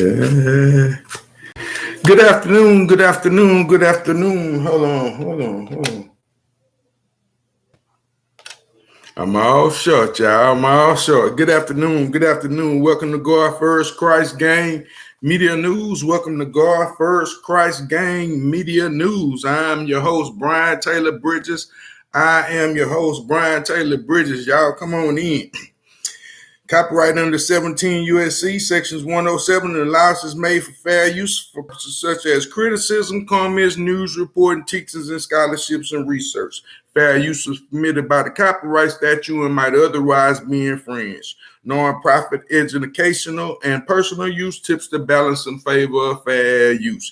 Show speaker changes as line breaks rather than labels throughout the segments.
Uh, Good afternoon, good afternoon, good afternoon. Hold on. I'm all short, y'all. I'm all short. Good afternoon. Welcome to God First Christ Gang Media News. Welcome to God First Christ Gang Media News. I'm your host, Brian Taylor Bridges. Y'all come on in. Copyright under 17 U.S.C. Sections 107, and allowance is made for fair use for purposes such as criticism, comments, news reporting, teachings, and scholarships and research. Fair use is permitted by the copyright statute and might otherwise be infringed. Non-profit, educational, and personal use tips the balance in favor of fair use.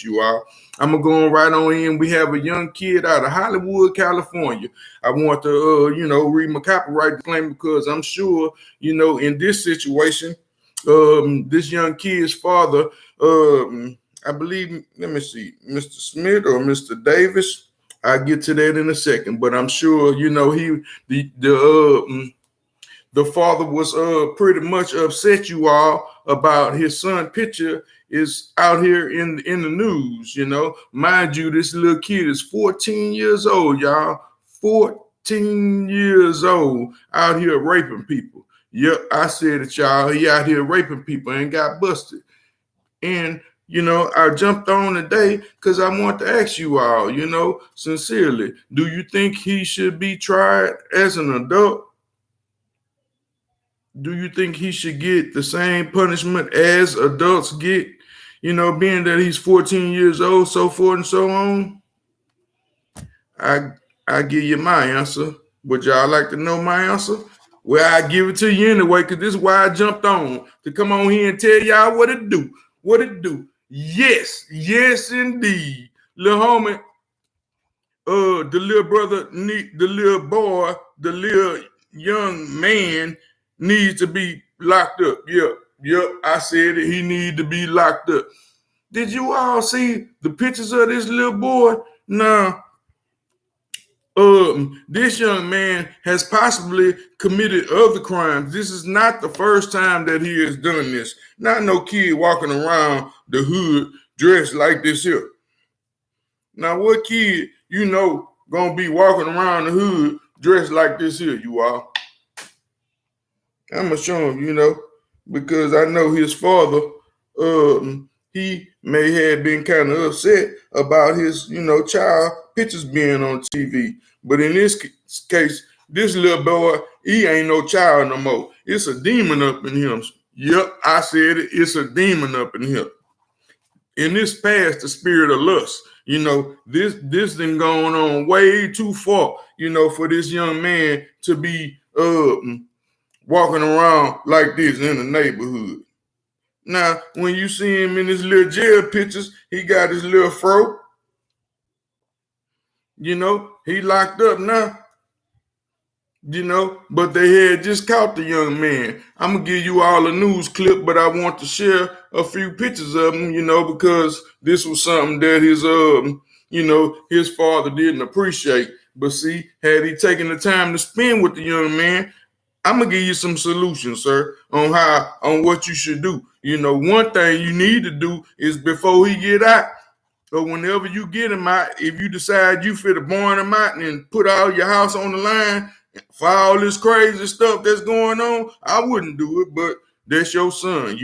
You all. I'm going to go right on in. We have a young kid out of Hollywood, California. I want to, read my copyright disclaimer because I'm sure, in this situation, this young kid's father, I believe, let me see, Mr. Smith or Mr. Davis. I'll get to that in a second, but I'm sure, the father was pretty much upset, you all, about his son picture is out here in the news. Mind you, this little kid is 14 years old, y'all. 14 years old, out here raping people. Yep, I said it, y'all. He out here raping people and got busted. And I jumped on today because I want to ask you all, sincerely, do you think he should be tried as an adult? Do you think he should get the same punishment as adults get? Being that he's 14 years old, so forth and so on. I give you my answer. Would y'all like to know my answer? Well, I give it to you anyway, because this is why I jumped on to come on here and tell y'all what it do. Yes, indeed. Little homie, the little brother, the little boy, the little young man needs to be locked up. Yep, I said it. He needs to be locked up. Did you all see the pictures of this little boy? Now, this young man has possibly committed other crimes. This is not the first time that he has done this. Not no kid walking around the hood dressed like this here. Now, what kid gonna be walking around the hood dressed like this here, you all? I'm gonna show him, because I know his father, he may have been kind of upset about his, child pictures being on TV. But in this case, this little boy, he ain't no child no more. It's a demon up in him. Yep, I said it. It's a demon up in him. In this past, the spirit of lust. This thing going on way too far, for this young man to be walking around like this in the neighborhood. Now, when you see him in his little jail pictures, he got his little fro. He locked up now. But they had just caught the young man. I'm going to give you all a news clip, but I want to share a few pictures of him, because this was something that his father didn't appreciate. But see, had he taken the time to spend with the young man, I'm going to give you some solutions, sir, on what you should do. One thing you need to do is before he get out, or whenever you get him out, if you decide you fit to born him out and put all your house on the line for all this crazy stuff that's going on, I wouldn't do it, but that's your son,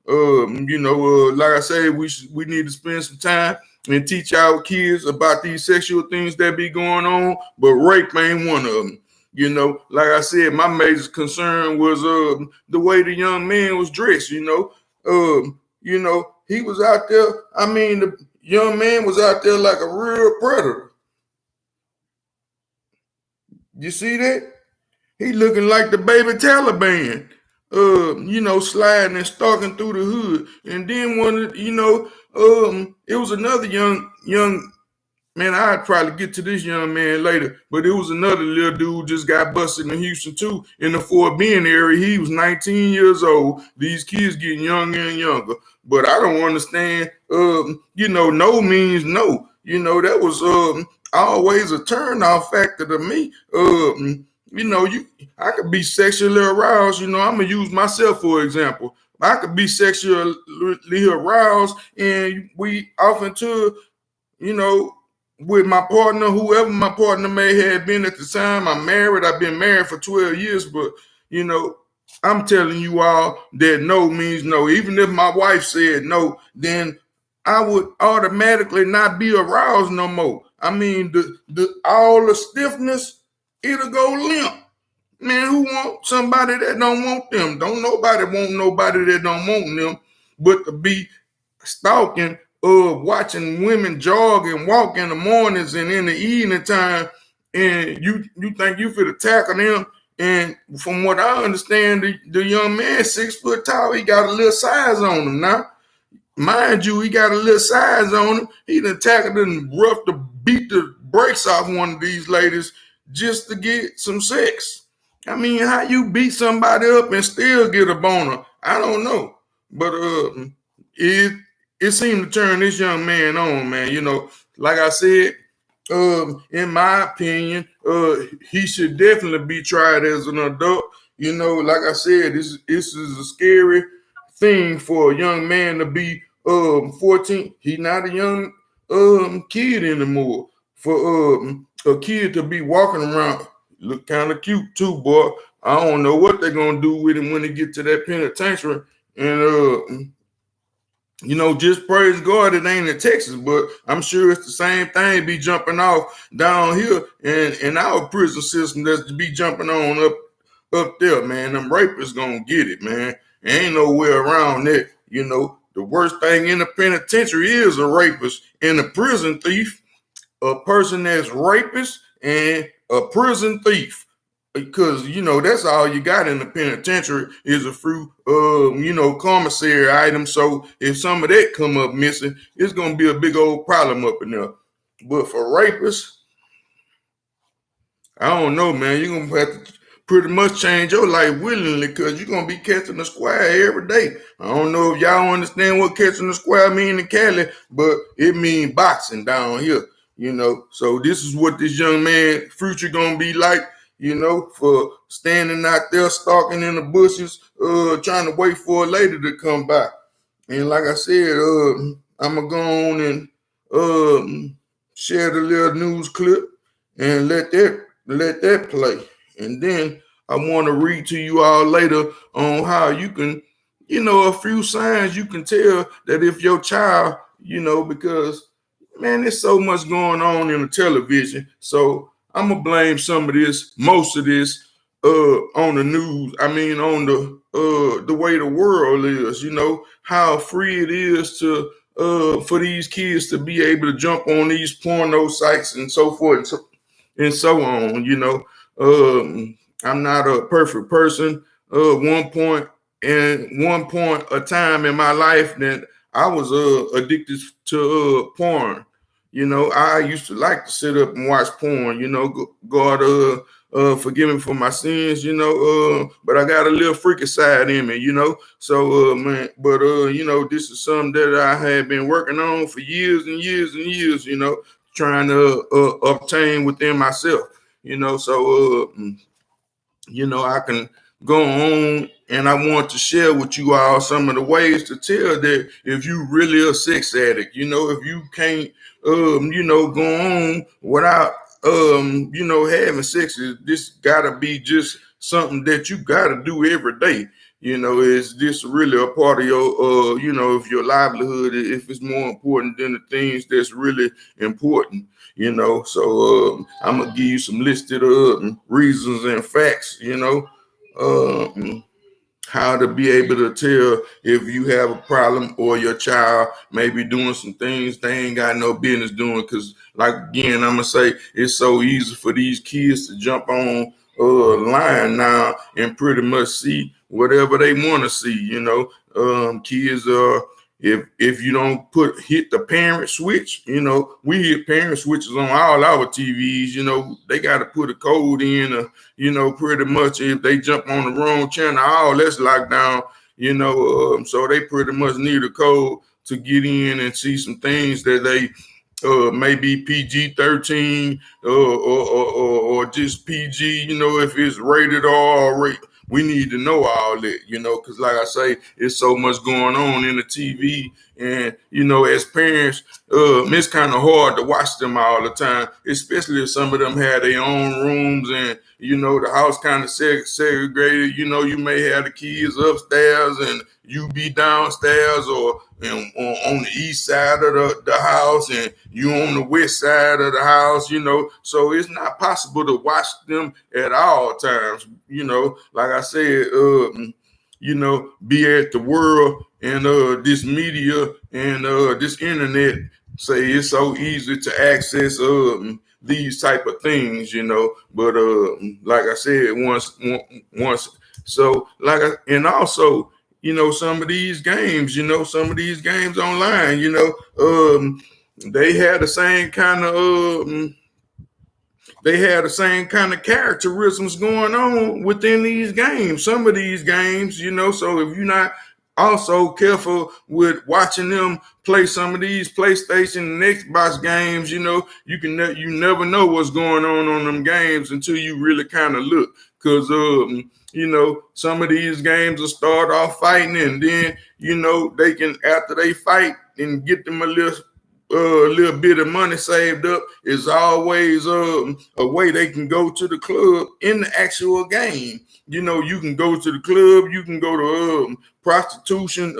like I said, we need to spend some time and teach our kids about these sexual things that be going on, but rape ain't one of them. Like I said, my major concern was the way the young man was dressed. He was out there. I mean, the young man was out there like a real predator. You see that? He looking like the baby Taliban. Sliding and stalking through the hood. And then it was another young. Man, I'd probably get to this young man later, but it was another little dude just got busted in Houston too, in the Fort Bend area. He was 19 years old. These kids getting younger and younger. But I don't understand, no means no. That was always a turn-off factor to me. I could be sexually aroused. I'm gonna use myself for example. I could be sexually aroused, and we often to you know, with my partner, whoever my partner may have been at the time. I'm married. I've been married for 12 years, but you know, I'm telling you all that no means no. Even if my wife said no, then I would automatically not be aroused no more. I mean, the all the stiffness, it'll go limp. Man, who want somebody that don't want them? Don't nobody want nobody that don't want them, but to be stalking watching women jog and walk in the mornings and in the evening time, and you think you fit tackle them. And from what I understand, the young man 6 foot tall, he got a little size on him now. Mind you, he got a little size on him. He done tackled and rough to beat the brakes off one of these ladies just to get some sex. I mean, how you beat somebody up and still get a boner? I don't know. But it it seemed to turn this young man on, man. Like I said, in my opinion, he should definitely be tried as an adult. Like I said, this is a scary thing for a young man to be 14. He's not a young kid anymore. For a kid to be walking around, look kind of cute too, boy. I don't know what they're gonna do with him when they get to that penitentiary. And just praise God it ain't in Texas, but I'm sure it's the same thing be jumping off down here in our prison system that's to be jumping on up there, man. Them rapists gonna get it, man. Ain't nowhere around that. The worst thing in the penitentiary is a rapist and a prison thief, a person that's rapist and a prison thief. Because that's all you got in the penitentiary is a few commissary items. So if some of that come up missing, it's gonna be a big old problem up in there. But for rapists, I don't know, man. You're gonna have to pretty much change your life willingly because you're gonna be catching the square every day. I don't know if y'all understand what catching the square mean in Cali, but it means boxing down here. So this is what this young man future gonna be like. For standing out there stalking in the bushes, trying to wait for a lady to come by. And like I said, I'm gonna go on and share the little news clip and let that play. And then I want to read to you all later on how you can, a few signs you can tell that if your child, because man, there's so much going on in the television. So I'm gonna blame most of this, on the news. I mean, on the way the world is. How free it is to for these kids to be able to jump on these porno sites and so forth and so on. I'm not a perfect person. One point a time in my life that I was addicted to porn. I used to like to sit up and watch porn. God, forgive me for my sins. But I got a little freaky side in me. So, man, but this is something that I had been working on for years and years and years. Trying to obtain within myself. So I can go on and I want to share with you all some of the ways to tell that if you really a sex addict, if you can't, go on without, having sex, this gotta be just something that you gotta do every day. Is this really a part of your, if your livelihood, if it's more important than the things that's really important. So I'm gonna give you some listed reasons and facts, how to be able to tell if you have a problem or your child may be doing some things they ain't got no business doing. Because, like, again, I'm gonna say it's so easy for these kids to jump on line now and pretty much see whatever they want to see. Kids are if you don't hit the parent switch, we hit parent switches on all our TVs. They got to put a code in, pretty much if they jump on the wrong channel, all that's locked down. So they pretty much need a code to get in and see some things that they maybe PG-13 or just PG, if it's rated R or we need to know all that, because like I say, it's so much going on in the TV. And, as parents, it's kind of hard to watch them all the time, especially if some of them have their own rooms and, the house kind of segregated. You may have the kids upstairs and you be downstairs or on the east side of the house and you on the west side of the house, so it's not possible to watch them at all times, like I said, be at the world and this media and this internet say it's so easy to access these type of things, but like I said, once so and also, some of these games, online, they had the same kind of characterisms going on within these games. Some of these games, so if you're not also careful with watching them play some of these PlayStation and Xbox games, you never know what's going on them games until you really kind of look. Because some of these games will start off fighting, and then they can, after they fight and get them a little bit of money saved up, is always a way they can go to the club in the actual game. You can go to the club, you can go to prostitution,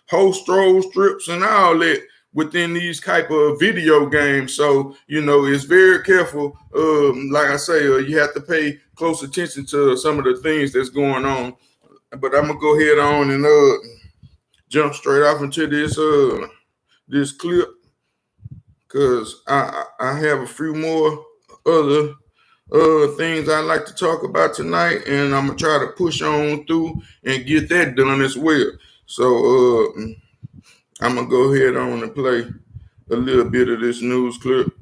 host stroll strips and all that within these type of video games. So, it's very careful. Like I say, you have to pay close attention to some of the things that's going on. But I'm going to go ahead on and jump straight off into this clip, because I have a few more other things I'd like to talk about tonight, and I'm going to try to push on through and get that done as well. So I'm going to go ahead on and play a little bit of this news clip.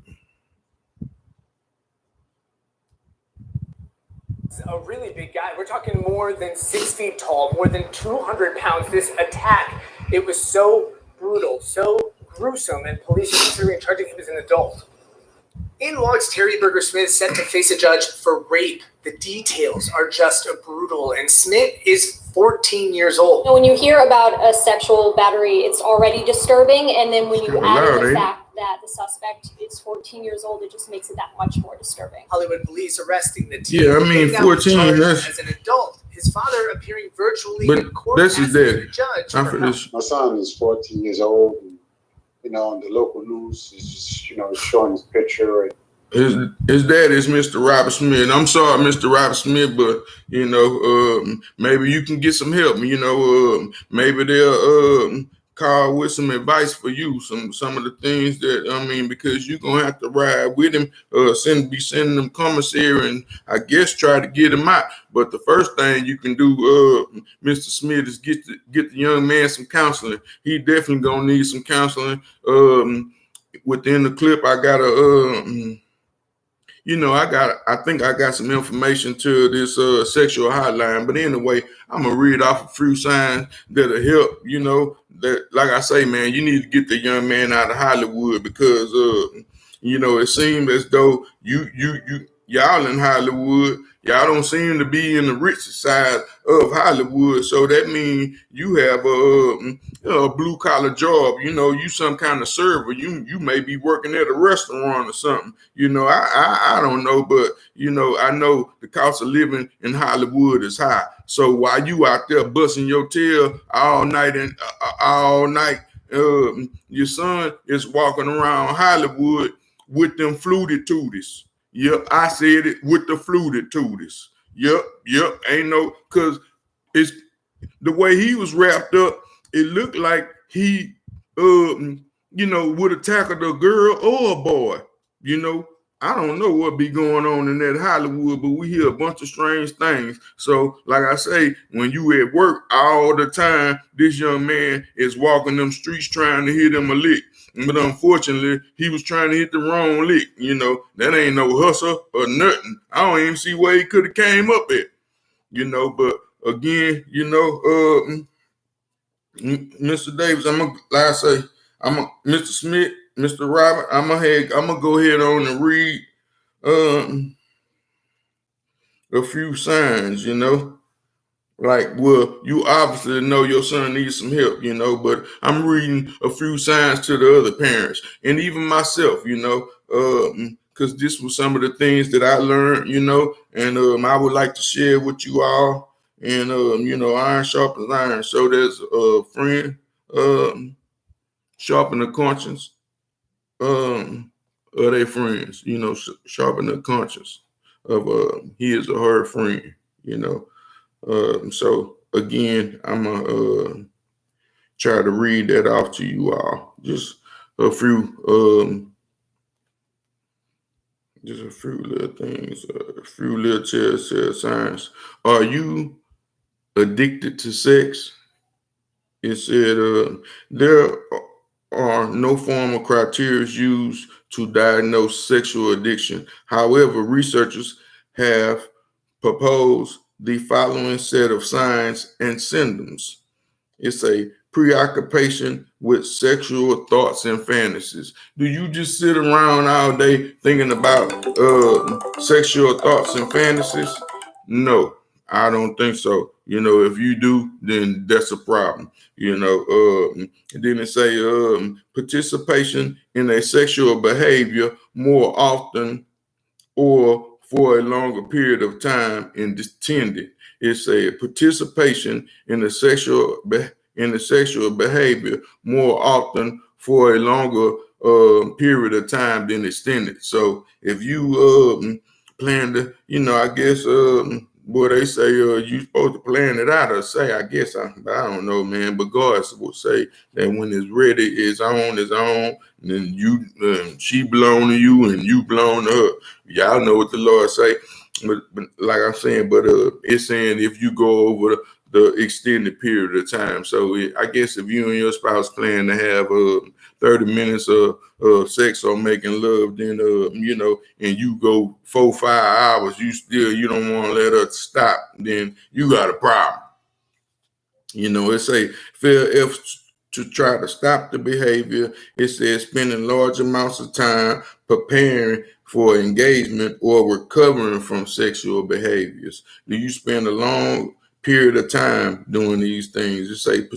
A really big guy. We're talking more than 6 feet tall, more than 200 pounds. This attack, it was so brutal, so gruesome, and police are considering charging him as an adult. In logs, Terry Berger Smith set to face a judge for rape. The details are just brutal, and Smith is 14 years old.
When you hear about a sexual battery, it's already disturbing, and then when you add in the fact that the suspect is 14 years old, it just makes it that much more disturbing.
Hollywood police arresting the teen.
Yeah, I mean, 14
as an adult. His father appearing virtually in court as the judge.
My son is 14 years old. And, on the local news, is just, showing his picture.
His dad is Mr. Robert Smith. I'm sorry, Mr. Robert Smith, but maybe you can get some help. Maybe they'll call with some advice for you. Some of the things that because you're gonna have to ride with him. Be sending them commissary, and I guess try to get him out. But the first thing you can do, Mr. Smith, is get the young man some counseling. He definitely gonna need some counseling. Within the clip, I got I think I got some information to this sexual hotline. But anyway, I'm gonna read off a few signs that'll help. That, like I say, man, you need to get the young man out of Hollywood, because it seems as though y'all in Hollywood, y'all don't seem to be in the richest side of Hollywood. So that means you have a blue collar job. You some kind of server. You may be working at a restaurant or something. I don't know, but I know the cost of living in Hollywood is high. So while you out there busting your tail all night, your son is walking around Hollywood with them fluted tooties. Yep, I said it, with the fluted tooties. Yep, ain't no, because it's the way he was wrapped up, it looked like he, would have tackled a girl or a boy. I don't know what be going on in that Hollywood, but we hear a bunch of strange things. So, like I say, when you at work all the time, this young man is walking them streets trying to hit him a lick. But unfortunately, he was trying to hit the wrong lick. That ain't no hustle or nothing. I don't even see where he could have came up at. But again, Mr. Davis, Mr. Smith, Mr. Robert, I'm gonna go ahead on and read a few signs, Like, well, you obviously know your son needs some help, but I'm reading a few signs to the other parents and even myself, because this was some of the things that I learned, and I would like to share with you all. And, iron sharpens iron. So there's a friend, sharpen the conscience of their friends, sharpen the conscience of his or her friend, So again, I'm gonna try to read that off to you all. Just a few little things, a few little telltale signs. Are you addicted to sex? It said there are no formal criteria used to diagnose sexual addiction. However, researchers have proposed the following set of signs and symptoms. It's a preoccupation with sexual thoughts and fantasies. Do you just sit around all day thinking about sexual thoughts and fantasies? No, I don't think so. If you do, then that's a problem. And then it say participation in a sexual behavior more often or for a longer period of time and intended. It's a participation in the sexual behavior more often for a longer period of time than extended. So if you plan to, I guess what they say, you supposed to plan it out or say, I guess, I don't know, man, but God will say that when it's ready, it's on, and then you, she belong to you and you belong to her. Y'all know what the Lord say, but like I'm saying, but it's saying if you go over the extended period of time. So I guess if you and your spouse plan to have 30 minutes of sex or making love, then and you go 4-5 hours, you don't want to let her stop, then you got a problem. It's a fair effort to try to stop the behavior. It says spending large amounts of time preparing for engagement or recovering from sexual behaviors. Do you spend a long period of time doing these things? It say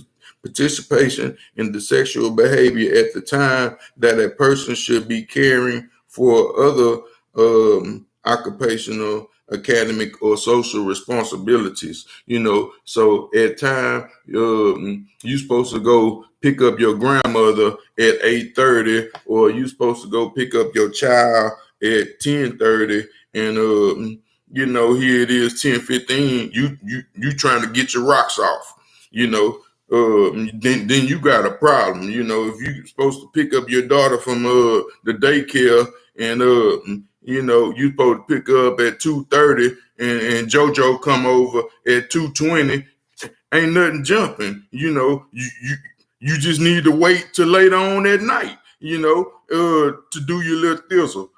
participation in the sexual behavior at the time that a person should be caring for other occupational, academic, or social responsibilities. So at time you supposed to go pick up your grandmother at 8:30, or you supposed to go pick up your child at 10:30, and here it is 10:15. You trying to get your rocks off. Then you got a problem. If you supposed to pick up your daughter from the daycare, and you supposed to pick her up at 2:30, and JoJo come over at 2:20. Ain't nothing jumping. You just need to wait till later on at night. To do your little thistle.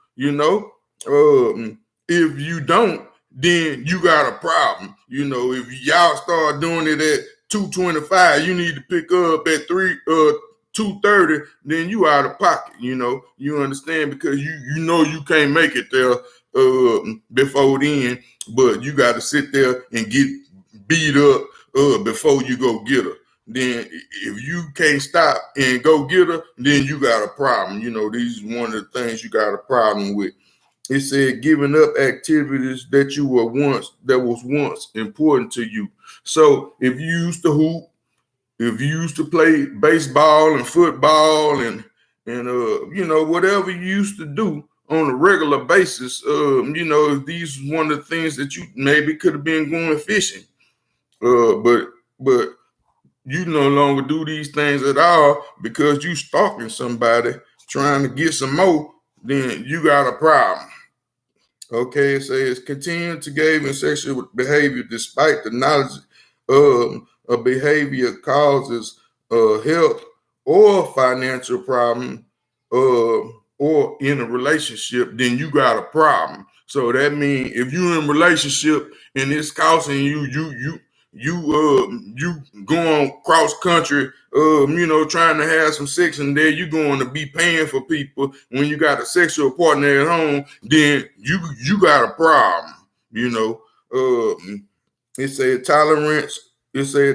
If you don't, then you got a problem. If y'all start doing it at 2:25, you need to pick up at 2:30, then you out of pocket. You understand, because you can't make it there before then, but you got to sit there and get beat up before you go get her. Then if you can't stop and go get her, then you got a problem. These is one of the things you got a problem with. It said giving up activities that was once important to you. So if you used to hoop, if you used to play baseball and football and whatever you used to do on a regular basis, these is one of the things that you maybe could have been going fishing. But you no longer do these things at all because you stalking somebody trying to get some more, then you got a problem. Okay, it says continue to engage in sexual behavior despite the knowledge of behavior causes health or financial problem or in a relationship, then you got a problem. So that means if you're in a relationship and it's causing you going cross country, trying to have some sex, and there you going to be paying for people when you got a sexual partner at home, then you got a problem. It's a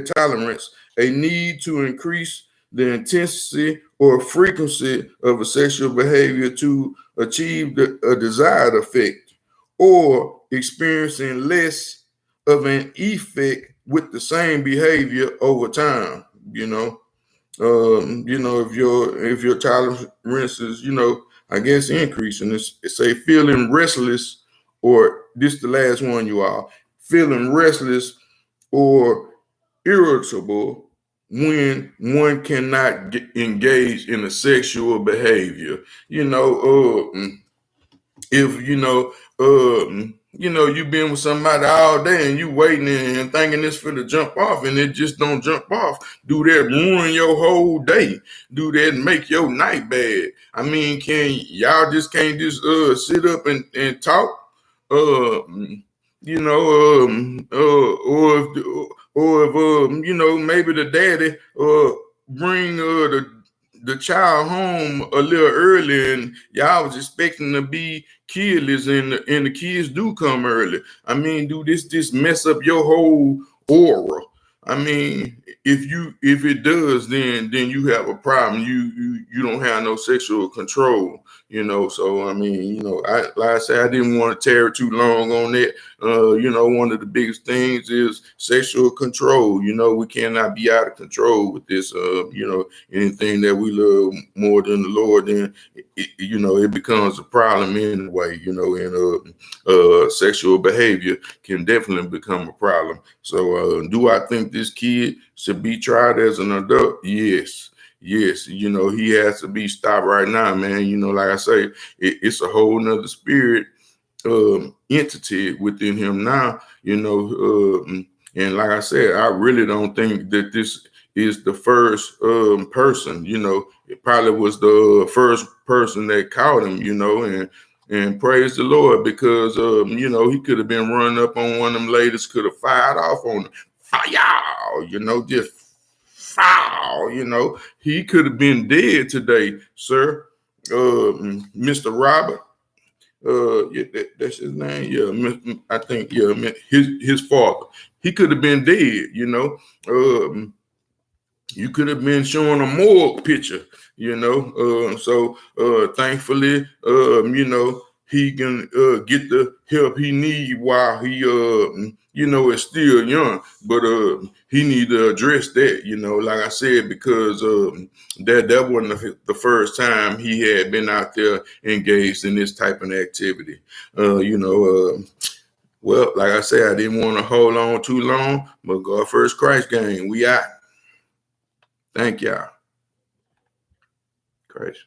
tolerance. A need to increase the intensity or frequency of a sexual behavior to achieve a desired effect, or experiencing less of an effect with the same behavior over time. If your tolerance is, I guess increasing. It's a feeling restless, or this the last one, you are feeling restless or irritable when one cannot engage in a sexual behavior. If you've been with somebody all day and you waiting and thinking it's for to jump off and it just don't jump off, do that ruin your whole day? Do that make your night bad? I mean, can't just sit up and talk? Or if maybe the daddy bring the child home a little early, and y'all was expecting to be kidless, and the kids do come early. I mean, do this mess up your whole aura? I mean, if it does, then you have a problem. You don't have no sexual control. So I mean, like I said, I didn't want to tear it too long on that. One of the biggest things is sexual control. We cannot be out of control with this. Anything that we love more than the Lord, then it becomes a problem anyway. And sexual behavior can definitely become a problem. So, do I think this kid should be tried as an adult? Yes. He has to be stopped right now, man. Like I say, it's a whole nother spirit entity within him now. And like I said, I really don't think that this is the first person. It probably was the first person that caught him. And praise the Lord, because he could have been running up on one of them ladies, could have fired off on them. Fire, just foul. He could have been dead today, sir. Mr. Robert. That's his name. Yeah, I think his father. He could have been dead. You could have been showing a morgue picture. So thankfully, he can get the help he need while he is still young. But he need to address that. Like I said, because that wasn't the first time he had been out there engaged in this type of activity. Well, like I said, I didn't want to hold on too long, but God First Christ gang, we out. Thank y'all. Christ.